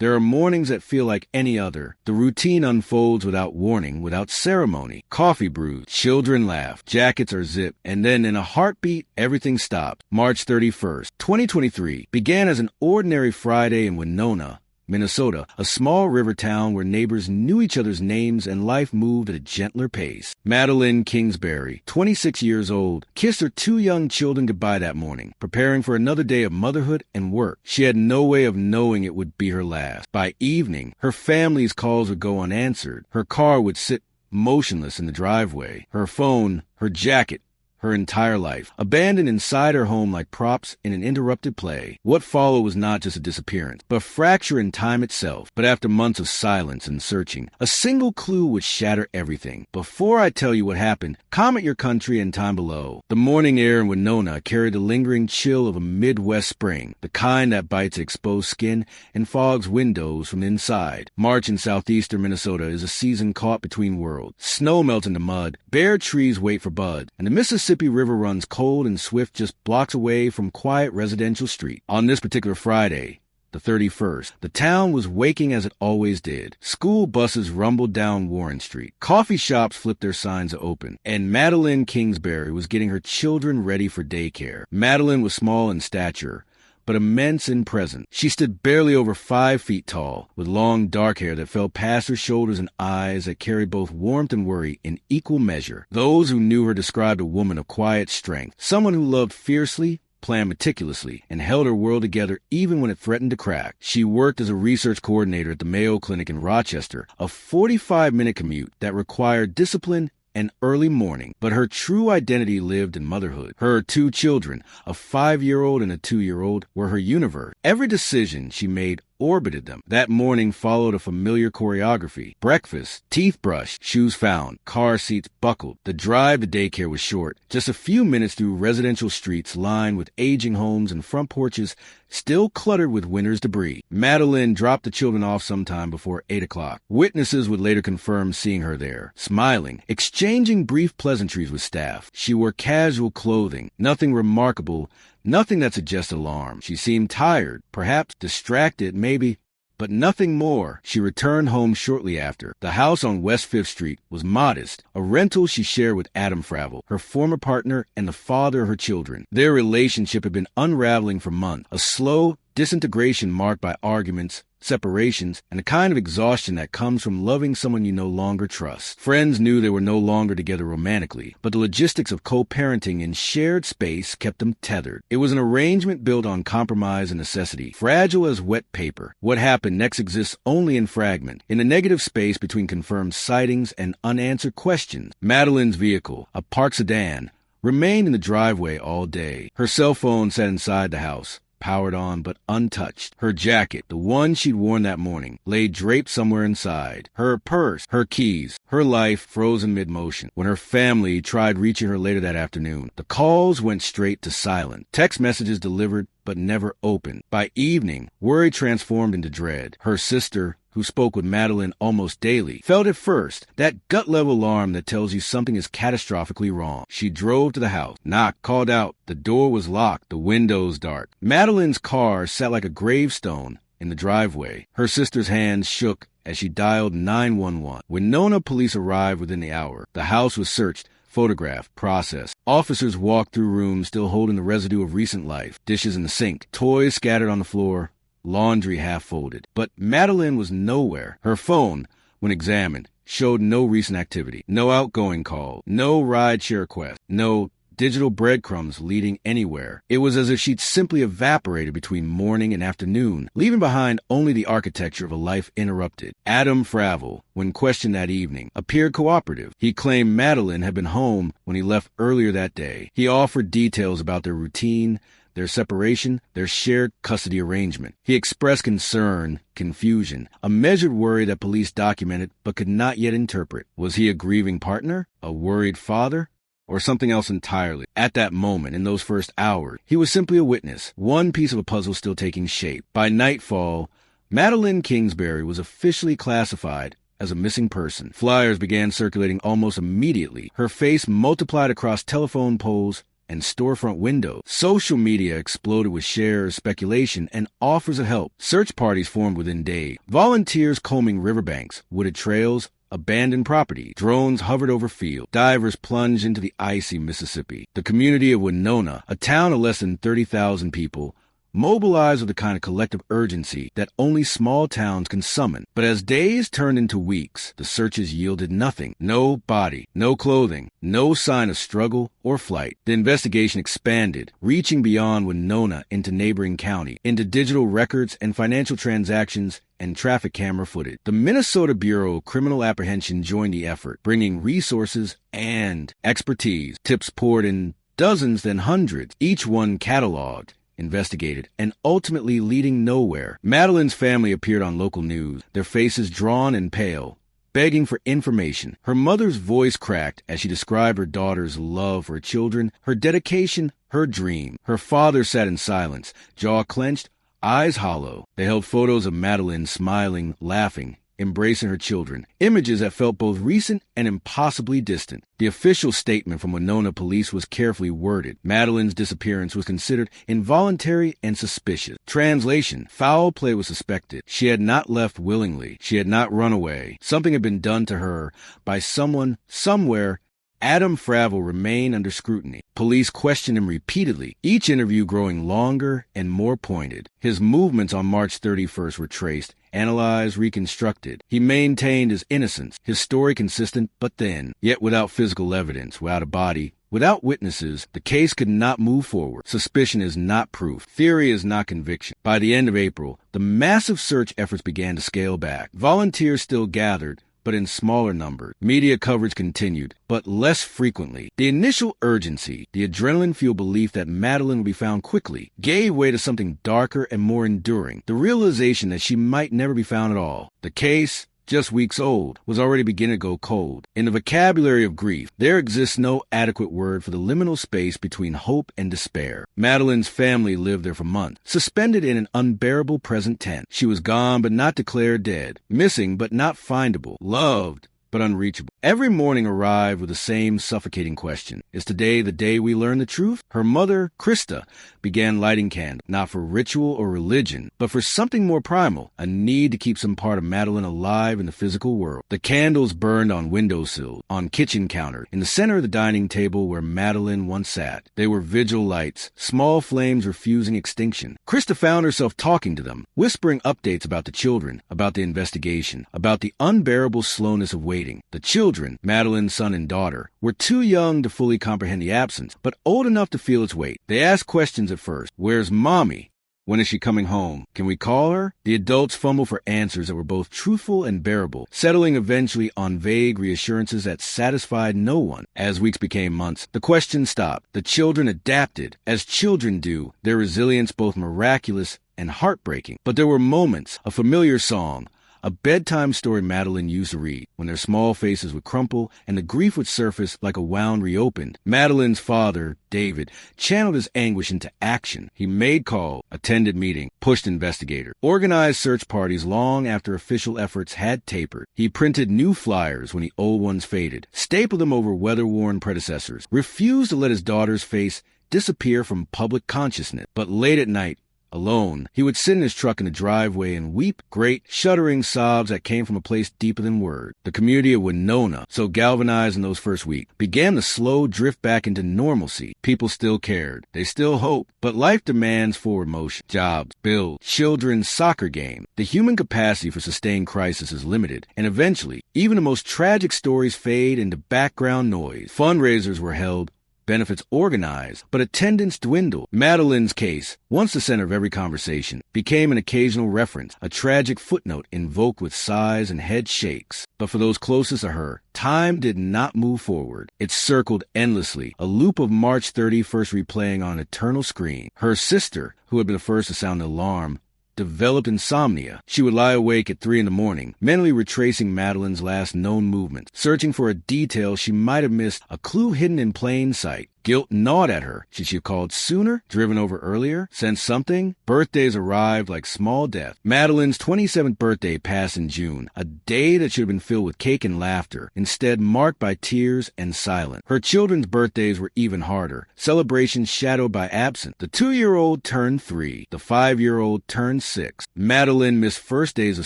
There are mornings that feel like any other. The routine unfolds without warning, without ceremony. Coffee brewed, children laugh, jackets are zipped, and then in a heartbeat, everything stopped. March 31st, 2023 began as an ordinary Friday in Winona, Minnesota, a small river town where neighbors knew each other's names and life moved at a gentler pace. Madeline Kingsbury, 26 years old, kissed her 2 young children goodbye that morning, preparing for another day of motherhood and work. She had no way of knowing it would be her last. By evening, her family's calls would go unanswered. Her car would sit motionless in the driveway. Her phone, her jacket, her entire life, abandoned inside her home like props in an interrupted play. What followed was not just a disappearance, but a fracture in time itself. But after months of silence and searching, a single clue would shatter everything. Before I tell you what happened, comment your country and time below. The morning air in Winona carried the lingering chill of a Midwest spring, the kind that bites exposed skin and fogs windows from the inside. March in southeastern Minnesota is a season caught between worlds. Snow melts into mud, bare trees wait for bud, and the Mississippi River runs cold and swift just blocks away from quiet residential street. On this particular Friday, the 31st, the town was waking as it always did. School buses rumbled down Warren Street. Coffee shops flipped their signs open. And Madeline Kingsbury was getting her children ready for daycare. Madeline was small in stature, but immense in presence. She stood barely over 5 feet tall, with long dark hair that fell past her shoulders and eyes that carried both warmth and worry in equal measure. Those who knew her described a woman of quiet strength, someone who loved fiercely, planned meticulously, and held her world together even when it threatened to crack. She worked as a research coordinator at the Mayo Clinic in Rochester, a 45-minute commute that required discipline and early morning, but her true identity lived in motherhood. Her 2 children, a 5-year-old and a 2-year-old, were her universe. Every decision she made orbited them. That morning followed a familiar choreography. Breakfast, teeth brushed, shoes found, car seats buckled. The drive to daycare was short, just a few minutes through residential streets lined with aging homes and front porches still cluttered with winter's debris. Madeline dropped the children off sometime before 8 o'clock. Witnesses would later confirm seeing her there, smiling, exchanging brief pleasantries with staff. She wore casual clothing, nothing remarkable, nothing that suggested alarm. She seemed tired, perhaps distracted, maybe, but nothing more. She returned home shortly after. The house on West 5th Street was modest, a rental she shared with Adam Fravel, her former partner and the father of her children. Their relationship had been unraveling for months, a slow disintegration marked by arguments, separations, and a kind of exhaustion that comes from loving someone you no longer trust. Friends knew they were no longer together romantically, but the logistics of co-parenting in shared space kept them tethered. It was an arrangement built on compromise and necessity, fragile as wet paper. What happened next exists only in fragment, in the negative space between confirmed sightings and unanswered questions. Madeline's vehicle, a parked sedan, remained in the driveway all day. Her cell phone sat inside the house, powered on but untouched. Her jacket, the one she'd worn that morning, lay draped somewhere inside. Her purse, her keys, her life frozen mid-motion. When her family tried reaching her later that afternoon, the calls went straight to silent. Text messages delivered but never opened. By evening, worry transformed into dread. Her sister, who spoke with Madeline almost daily, felt at first that gut-level alarm that tells you something is catastrophically wrong. She drove to the house, knocked, called out. The door was locked, the windows dark. Madeline's car sat like a gravestone in the driveway. Her sister's hands shook as she dialed 911. Winona police arrived within the hour. The house was searched, photographed, processed. Officers walked through rooms still holding the residue of recent life. Dishes in the sink, toys scattered on the floor, laundry half folded. But Madeline was nowhere. Her phone, when examined, showed no recent activity. No outgoing call, no ride-share request, no digital breadcrumbs leading anywhere. It was as if she'd simply evaporated between morning and afternoon, leaving behind only the architecture of a life interrupted. Adam Fravel, when questioned that evening, appeared cooperative. He claimed Madeline had been home when he left earlier that day. He offered details about their routine, their separation, their shared custody arrangement. He expressed concern, confusion, a measured worry that police documented but could not yet interpret. Was he a grieving partner? A worried father? Or something else entirely? At that moment, in those first hours, he was simply a witness, one piece of a puzzle still taking shape. By nightfall, Madeline Kingsbury was officially classified as a missing person. Flyers began circulating almost immediately. Her face multiplied across telephone poles and storefront windows. Social media exploded with shares, speculation, and offers of help. Search parties formed within days. Volunteers combing riverbanks, wooded trails, abandoned property. Drones hovered over fields. Divers plunged into the icy Mississippi. The community of Winona, a town of less than 30,000 people, mobilized with the kind of collective urgency that only small towns can summon. But as days turned into weeks, the searches yielded nothing. No body, no clothing, no sign of struggle or flight. The investigation expanded, reaching beyond Winona into neighboring county, into digital records and financial transactions and traffic camera footage. The Minnesota Bureau of Criminal Apprehension joined the effort, bringing resources and expertise. Tips poured in dozens, then hundreds, each one cataloged, investigated, and ultimately leading nowhere. Madeline's family appeared on local news, their faces drawn and pale, begging for information. Her mother's voice cracked as she described her daughter's love for her children, her dedication, her dream. Her father sat in silence, jaw clenched, eyes hollow. They held photos of Madeline smiling, laughing, embracing her children, images that felt both recent and impossibly distant. The official statement from Winona police was carefully worded. Madeline's disappearance was considered involuntary and suspicious. Translation: foul play was suspected. She had not left willingly. She had not run away. Something had been done to her by someone, somewhere. Adam Fravel remained under scrutiny. Police questioned him repeatedly, each interview growing longer and more pointed. His movements on March 31st were traced, analyzed, reconstructed. He maintained his innocence, his story consistent but thin, yet without physical evidence, without a body, without witnesses. The case could not move forward. Suspicion is not proof. Theory is not conviction. By the end of April, the massive search efforts began to scale back. Volunteers still gathered, but in smaller numbers. Media coverage continued, but less frequently. The initial urgency, the adrenaline-fueled belief that Madeline would be found quickly, gave way to something darker and more enduring, the realization that she might never be found at all. The case, just weeks old, was already beginning to go cold. In the vocabulary of grief, there exists no adequate word for the liminal space between hope and despair. Madeline's family lived there for months, suspended in an unbearable present tense. She was gone but not declared dead, missing but not findable, loved but unreachable. Every morning arrived with the same suffocating question. Is today the day we learn the truth? Her mother, Krista, began lighting candles, not for ritual or religion, but for something more primal, a need to keep some part of Madeline alive in the physical world. The candles burned on windowsills, on kitchen counters, in the center of the dining table where Madeline once sat. They were vigil lights, small flames refusing extinction. Krista found herself talking to them, whispering updates about the children, about the investigation, about the unbearable slowness of waiting. The children, Madeline's son and daughter, were too young to fully comprehend the absence, but old enough to feel its weight. They asked questions at first. Where's Mommy? When is she coming home? Can we call her? The adults fumbled for answers that were both truthful and bearable, settling eventually on vague reassurances that satisfied no one. As weeks became months, the questions stopped. The children adapted, as children do, their resilience both miraculous and heartbreaking. But there were moments, a familiar song, a bedtime story Madeline used to read, when their small faces would crumple and the grief would surface like a wound reopened. Madeline's father, David, channeled his anguish into action. He made calls, attended meetings, pushed investigators, organized search parties long after official efforts had tapered. He printed new flyers when the old ones faded, stapled them over weather-worn predecessors, refused to let his daughter's face disappear from public consciousness. But late at night, alone, he would sit in his truck in the driveway and weep great, shuddering sobs that came from a place deeper than word. The community of Winona, so galvanized in those first weeks, began to slow drift back into normalcy. People still cared. They still hoped. But life demands forward motion. Jobs, bills, children's soccer game. The human capacity for sustained crisis is limited, and eventually, even the most tragic stories fade into background noise. Fundraisers were held, benefits organized, but attendance dwindled. Madeline's case, once the center of every conversation, became an occasional reference, a tragic footnote invoked with sighs and head shakes. But for those closest to her, time did not move forward. It circled endlessly, a loop of March 31st replaying on an eternal screen. Her sister, who had been the first to sound the alarm, developed insomnia. She would lie awake at 3 a.m, mentally retracing Madeline's last known movements, searching for a detail she might have missed, a clue hidden in plain sight. Guilt gnawed at her. Should she have called sooner, driven over earlier, sent something? Birthdays arrived like small death. Madeline's 27th birthday passed in June, a day that should have been filled with cake and laughter, instead marked by tears and silence. Her children's birthdays were even harder, celebrations shadowed by absence. The 2-year-old turned 3, the 5-year-old turned 6. Madeline missed first days of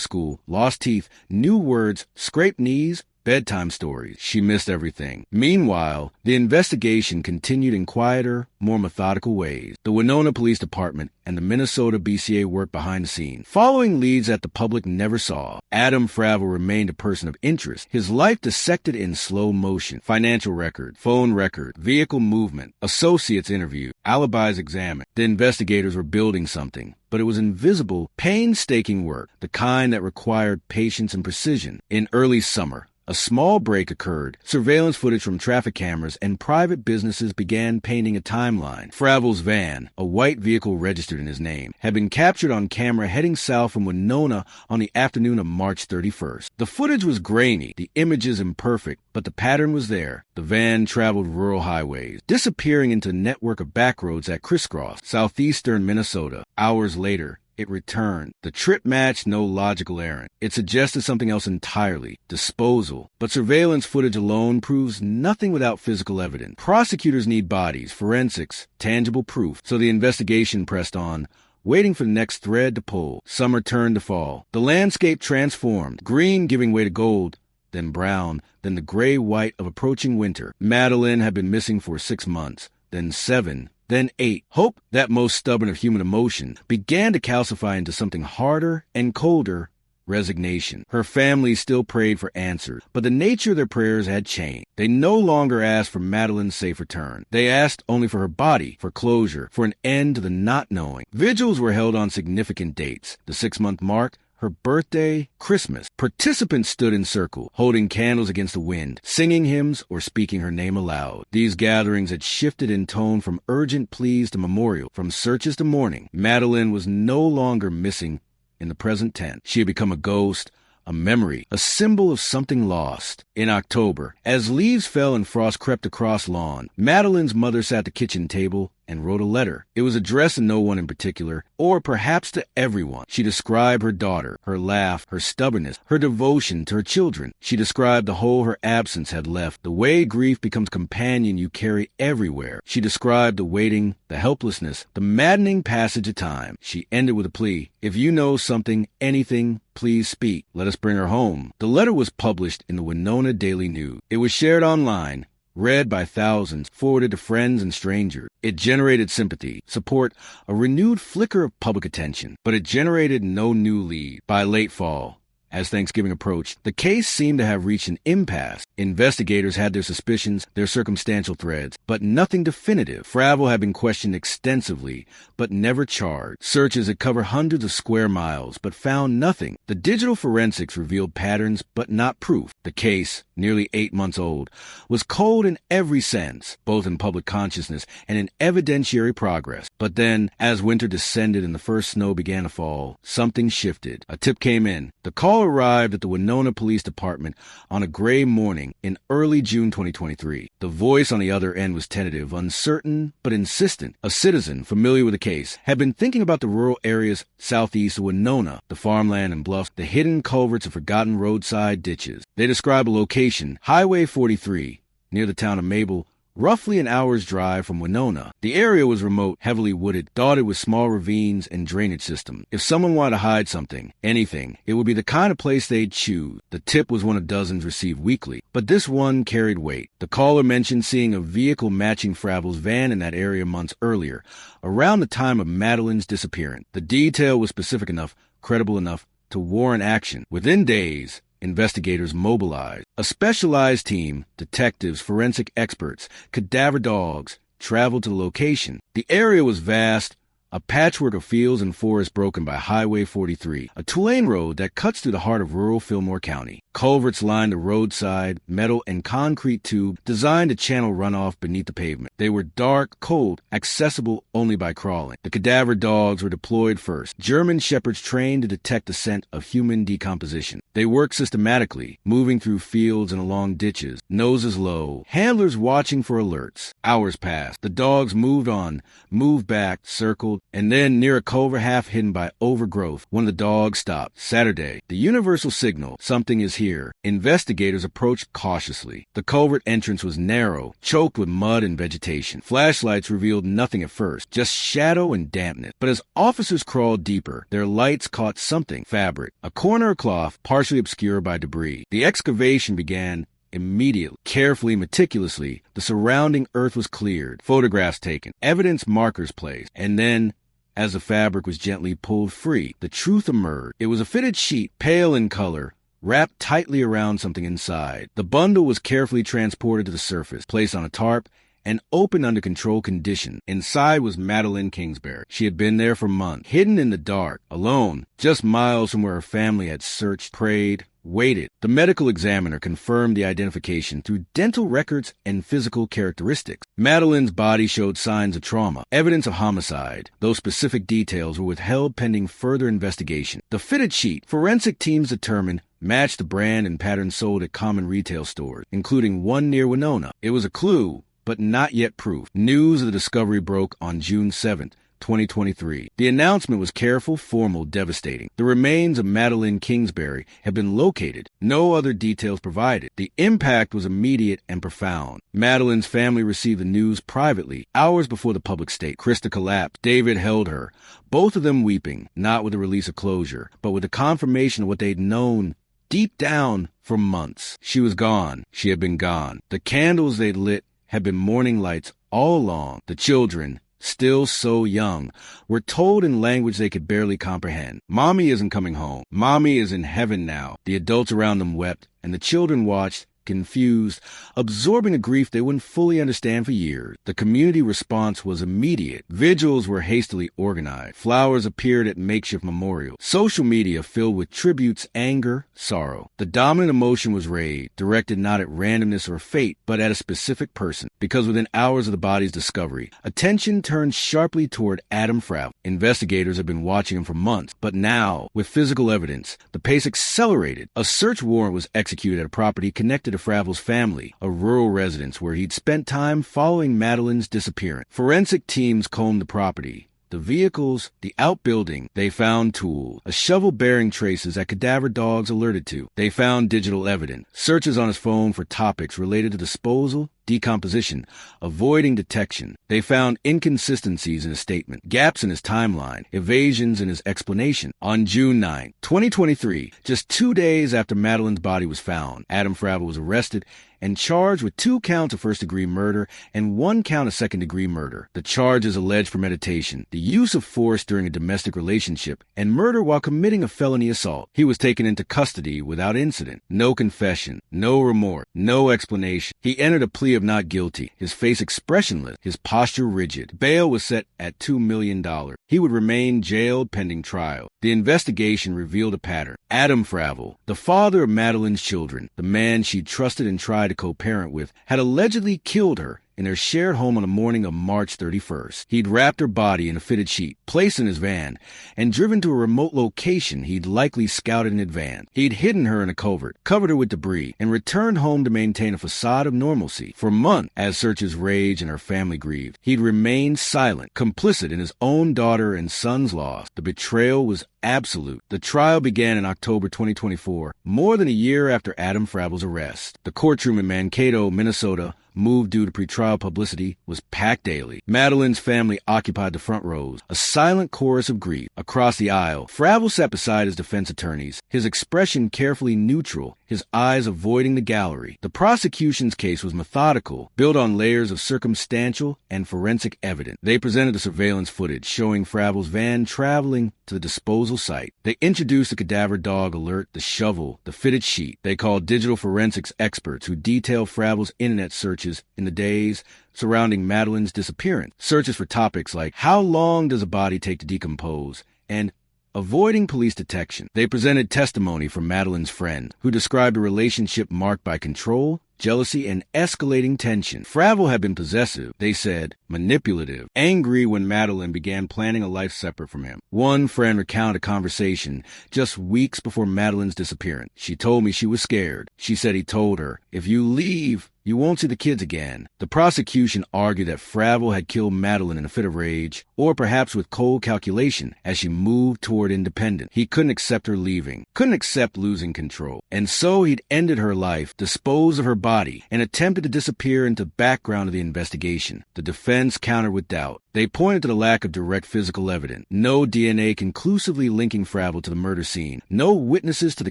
school, lost teeth, new words, scraped knees, bedtime stories. She missed everything. Meanwhile, the investigation continued in quieter, more methodical ways. The Winona Police Department and the Minnesota BCA worked behind the scenes, following leads that the public never saw. Adam Fravel remained a person of interest, his life dissected in slow motion. Financial record, phone record, vehicle movement, associates interviewed, alibis examined. The investigators were building something, but it was invisible, painstaking work, the kind that required patience and precision. In early summer, a small break occurred. Surveillance footage from traffic cameras and private businesses began painting a timeline. Fravel's van, a white vehicle registered in his name, had been captured on camera heading south from Winona on the afternoon of March 31st. The footage was grainy, the images imperfect, but the pattern was there. The van traveled rural highways, disappearing into a network of backroads that crisscrossed southeastern Minnesota. Hours later, it returned. The trip matched no logical errand. It suggested something else entirely, disposal. But surveillance footage alone proves nothing without physical evidence. Prosecutors need bodies, forensics, tangible proof. So the investigation pressed on, waiting for the next thread to pull. Summer turned to fall. The landscape transformed, green giving way to gold, then brown, then the gray-white of approaching winter. Madeline had been missing for 6 months, then 7, then 8. Hope, that most stubborn of human emotion, began to calcify into something harder and colder: resignation. Her family still prayed for answers, but the nature of their prayers had changed. They no longer asked for Madeline's safe return. They asked only for her body, for closure, for an end to the not knowing. Vigils were held on significant dates: the 6-month mark, her birthday, Christmas. Participants stood in circle, holding candles against the wind, singing hymns or speaking her name aloud. These gatherings had shifted in tone from urgent pleas to memorial, from searches to mourning. Madeline was no longer missing in the present tense. She had become a ghost, a memory, a symbol of something lost. In October, as leaves fell and frost crept across lawn, Madeline's mother sat at the kitchen table and wrote a letter. It was addressed to no one in particular, or perhaps to everyone. She described her daughter, her laugh, her stubbornness, her devotion to her children. She described the hole her absence had left, the way grief becomes a companion you carry everywhere. She described the waiting, the helplessness, the maddening passage of time. She ended with a plea: if you know something, anything, please speak. Let us bring her home. The letter was published in the Winona Daily News. It was shared online, read by thousands, forwarded to friends and strangers. It generated sympathy, support, a renewed flicker of public attention, but it generated no new lead. By late fall, as Thanksgiving approached, the case seemed to have reached an impasse. Investigators had their suspicions, their circumstantial threads, but nothing definitive. Fravel had been questioned extensively, but never charged. Searches had covered hundreds of square miles, but found nothing. The digital forensics revealed patterns, but not proof. The case, nearly 8 months old, was cold in every sense, both in public consciousness and in evidentiary progress. But then, as winter descended and the first snow began to fall, something shifted. A tip came in. The call arrived at the Winona Police Department on a gray morning in early June 2023. The voice on the other end was tentative, uncertain, but insistent. A citizen familiar with the case had been thinking about the rural areas southeast of Winona, the farmland and bluffs, the hidden culverts and forgotten roadside ditches. They describe a location, Highway 43, near the town of Mabel, roughly an hour's drive from Winona. The area was remote, heavily wooded, dotted with small ravines and drainage systems. If someone wanted to hide something, anything, it would be the kind of place they'd choose. The tip was one of dozens received weekly, but this one carried weight. The caller mentioned seeing a vehicle matching Fravel's van in that area months earlier, around the time of Madeline's disappearance. The detail was specific enough, credible enough, to warrant action. Within days, investigators mobilized. A specialized team, detectives, forensic experts, cadaver dogs, traveled to the location. The area was vast, a patchwork of fields and forests broken by Highway 43, a two-lane road that cuts through the heart of rural Fillmore County. Culverts lined the roadside, metal and concrete tube designed to channel runoff beneath the pavement. They were dark, cold, accessible only by crawling. The cadaver dogs were deployed first, German shepherds trained to detect the scent of human decomposition. They worked systematically, moving through fields and along ditches, noses low, handlers watching for alerts. Hours passed. The dogs moved on, moved back, circled, and then near a covert half hidden by overgrowth, one of the dogs stopped. Saturday. The universal signal. Something is here. Investigators approached cautiously. The covert entrance was narrow, choked with mud and vegetation. Flashlights revealed nothing at first, just shadow and dampness. But as officers crawled deeper, their lights caught something. Fabric. A corner of cloth, partially obscured by debris. The excavation began immediately. Carefully, meticulously, the surrounding earth was cleared, photographs taken, evidence markers placed, and then, as the fabric was gently pulled free, the truth emerged. It was a fitted sheet, pale in color, wrapped tightly around something inside. The bundle was carefully transported to the surface, placed on a tarp, and opened under controlled condition. Inside was Madeline Kingsbury. She had been there for months, hidden in the dark, alone, just miles from where her family had searched, prayed, waited. The medical examiner confirmed the identification through dental records and physical characteristics. Madeline's body showed signs of trauma, evidence of homicide, though specific details were withheld pending further investigation. The fitted sheet, forensic teams determined, matched the brand and pattern sold at common retail stores, including one near Winona. It was a clue, but not yet proof. News of the discovery broke on June 7th, 2023. The announcement was careful, formal, devastating. The remains of Madeline Kingsbury had been located. No other details provided. The impact was immediate and profound. Madeline's family received the news privately, hours before the public state. Krista collapsed. David held her, both of them weeping, not with the release of closure, but with the confirmation of what they'd known deep down for months. She was gone. She had been gone. The candles they'd lit had been morning lights all along. The children, still so young, were told in language they could barely comprehend. Mommy isn't coming home. Mommy is in heaven now. The adults around them wept, and the children watched, confused, absorbing a grief they wouldn't fully understand for years. The community response was immediate. Vigils were hastily organized. Flowers appeared at makeshift memorials. Social media filled with tributes, anger, sorrow. The dominant emotion was rage, directed not at randomness or fate, but at a specific person. Because within hours of the body's discovery, attention turned sharply toward Adam Fravel. Investigators had been watching him for months, but now, with physical evidence, the pace accelerated. A search warrant was executed at a property connected to Fravel's family, a rural residence where he'd spent time following Madeline's disappearance. Forensic teams combed the property, the vehicles, the outbuilding. They found tools, a shovel bearing traces that cadaver dogs alerted to. They found digital evidence, searches on his phone for topics related to disposal, decomposition, avoiding detection. They found inconsistencies in his statement, gaps in his timeline, evasions in his explanation. On June 9, 2023, just 2 days after Madeline's body was found, Adam Fravel was arrested and charged with 2 counts of first-degree murder and 1 count of second-degree murder. The charges allege premeditation, the use of force during a domestic relationship, and murder while committing a felony assault. He was taken into custody without incident. No confession, no remorse, no explanation. He entered a plea of not guilty, his face expressionless, his posture rigid. Bail was set at $2 million. He would remain jailed pending trial. The investigation revealed a pattern. Adam Fravel, the father of Madeline's children, the man she trusted and tried to co-parent with, had allegedly killed her in their shared home on the morning of March 31st. He'd wrapped her body in a fitted sheet, placed in his van, and driven to a remote location he'd likely scouted in advance. He'd hidden her in a covert, covered her with debris, and returned home to maintain a facade of normalcy. For months, as searches raged and her family grieved, he'd remained silent, complicit in his own daughter and son's loss. The betrayal was absolute. The trial began in October 2024, more than a year after Adam Fravel's arrest. The courtroom in Mankato, Minnesota, moved due to pretrial publicity, was packed daily. Madeline's family occupied the front rows, a silent chorus of grief. Across the aisle, Fravel sat beside his defense attorneys, his expression carefully neutral, his eyes avoiding the gallery. The prosecution's case was methodical, built on layers of circumstantial and forensic evidence. They presented the surveillance footage showing Fravel's van traveling to the disposal site. They introduced the cadaver dog alert, the shovel, the fitted sheet. They called digital forensics experts who detailed Fravel's internet searches in the days surrounding Madeline's disappearance. Searches for topics like how long does a body take to decompose and avoiding police detection. They presented testimony from Madeline's friend, who described a relationship marked by control, jealousy, and escalating tension. Fravel had been possessive, they said, manipulative, angry when Madeline began planning a life separate from him. One friend recounted a conversation just weeks before Madeline's disappearance. She told me she was scared. She said he told her, "If you leave, You won't see the kids again. The prosecution argued that Fravel had killed Madeline in a fit of rage, or perhaps with cold calculation as she moved toward independence. He couldn't accept her leaving, couldn't accept losing control. And so he'd ended her life, disposed of her body, and attempted to disappear into the background of the investigation. The defense countered with doubt. They pointed to the lack of direct physical evidence. No DNA conclusively linking Fravel to the murder scene. No witnesses to the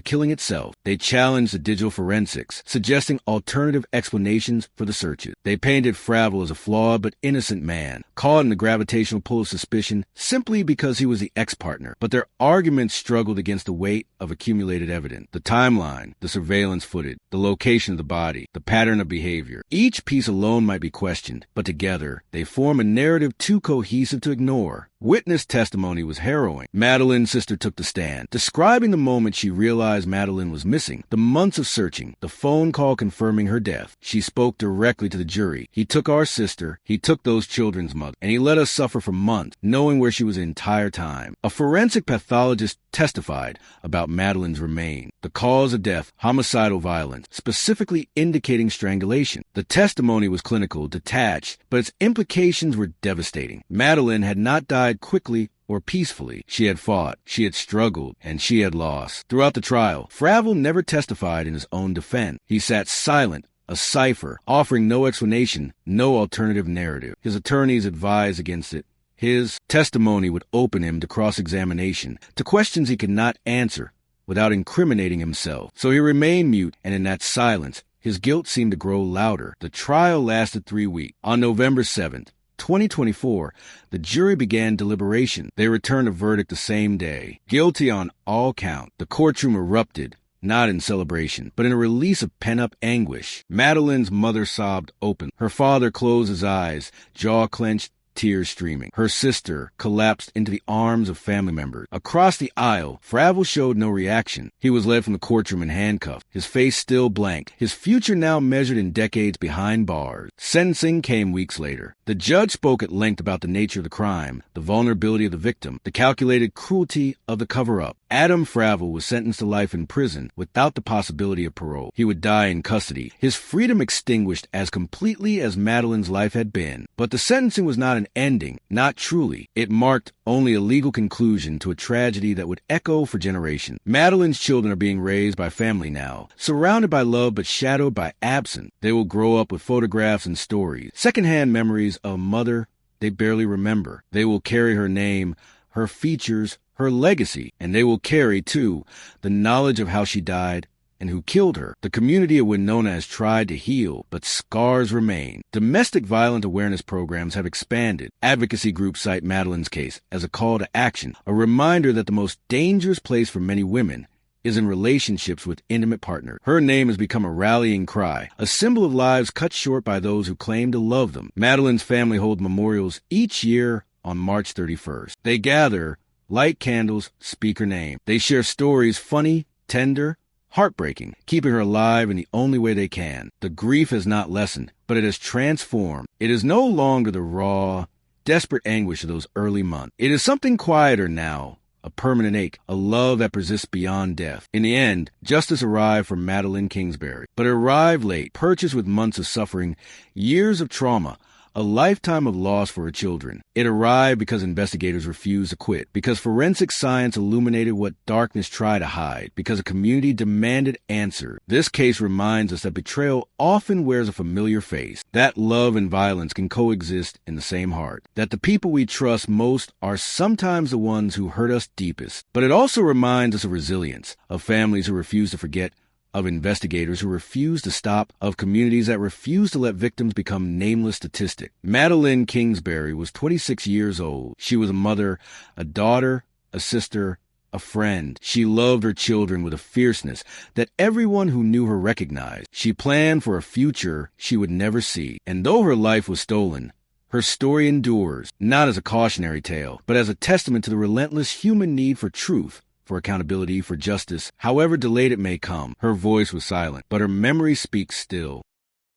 killing itself. They challenged the digital forensics, suggesting alternative explanations for the searches. They painted Fravel as a flawed but innocent man, caught in the gravitational pull of suspicion simply because he was the ex-partner. But their arguments struggled against the weight of accumulated evidence. The timeline, the surveillance footage, the location of the body, the pattern of behavior. Each piece alone might be questioned, but together they form a narrative too cohesive to ignore. Witness testimony was harrowing. Madeline's sister took the stand, describing the moment she realized Madeline was missing, the months of searching, the phone call confirming her death. She spoke directly to the jury. He took our sister, he took those children's mother, and he let us suffer for months, knowing where she was the entire time. A forensic pathologist testified about Madeline's remains. The cause of death, homicidal violence, specifically indicating strangulation. The testimony was clinical, detached, but its implications were devastating. Madeline had not died quickly or peacefully. She had fought, she had struggled, and she had lost. Throughout the trial, Fravel never testified in his own defense. He sat silent, a cipher, offering no explanation, no alternative narrative. His attorneys advised against it. His testimony would open him to cross-examination, to questions he could not answer without incriminating himself. So he remained mute, and in that silence, his guilt seemed to grow louder. The trial lasted 3 weeks. On November 7th, 2024, the jury began deliberation. They returned a verdict the same day. Guilty on all counts. The courtroom erupted, not in celebration, but in a release of pent-up anguish. Madeline's mother sobbed open. Her father closed his eyes, jaw clenched, tears streaming. Her sister collapsed into the arms of family members. Across the aisle, Fravel showed no reaction. He was led from the courtroom in handcuffs, his face still blank, his future now measured in decades behind bars. Sentencing came weeks later. The judge spoke at length about the nature of the crime, the vulnerability of the victim, the calculated cruelty of the cover-up. Adam Fravel was sentenced to life in prison without the possibility of parole. He would die in custody, his freedom extinguished as completely as Madeline's life had been. But the sentencing was not an ending, not truly. It marked only a legal conclusion to a tragedy that would echo for generations. Madeline's children are being raised by family now, surrounded by love but shadowed by absence. They will grow up with photographs and stories, secondhand memories of a mother they barely remember. They will carry her name, her features, her legacy, and they will carry, too, the knowledge of how she died and who killed her. The community of Winona has tried to heal, but scars remain. Domestic violence awareness programs have expanded. Advocacy groups cite Madeline's case as a call to action, a reminder that the most dangerous place for many women is in relationships with intimate partners. Her name has become a rallying cry, a symbol of lives cut short by those who claim to love them. Madeline's family hold memorials each year on March 31st. They gather, light candles, speak her name. They share stories funny, tender, heartbreaking, keeping her alive in the only way they can. The grief has not lessened, but it has transformed. It is no longer the raw, desperate anguish of those early months. It is something quieter now, a permanent ache, a love that persists beyond death. In the end, justice arrived for Madeline Kingsbury, but it arrived late, purchased with months of suffering, years of trauma, a lifetime of loss for her children. It arrived because investigators refused to quit, because forensic science illuminated what darkness tried to hide, because a community demanded answers. This case reminds us that betrayal often wears a familiar face, that love and violence can coexist in the same heart, that the people we trust most are sometimes the ones who hurt us deepest. But it also reminds us of resilience, of families who refuse to forget, of investigators who refuse to stop, of communities that refuse to let victims become nameless statistics. Madeline Kingsbury was 26 years old. She was a mother, a daughter, a sister, a friend. She loved her children with a fierceness that everyone who knew her recognized. She planned for a future she would never see. And though her life was stolen, her story endures, not as a cautionary tale, but as a testament to the relentless human need for truth, for accountability, for justice. However delayed it may come, her voice was silent, but her memory speaks still.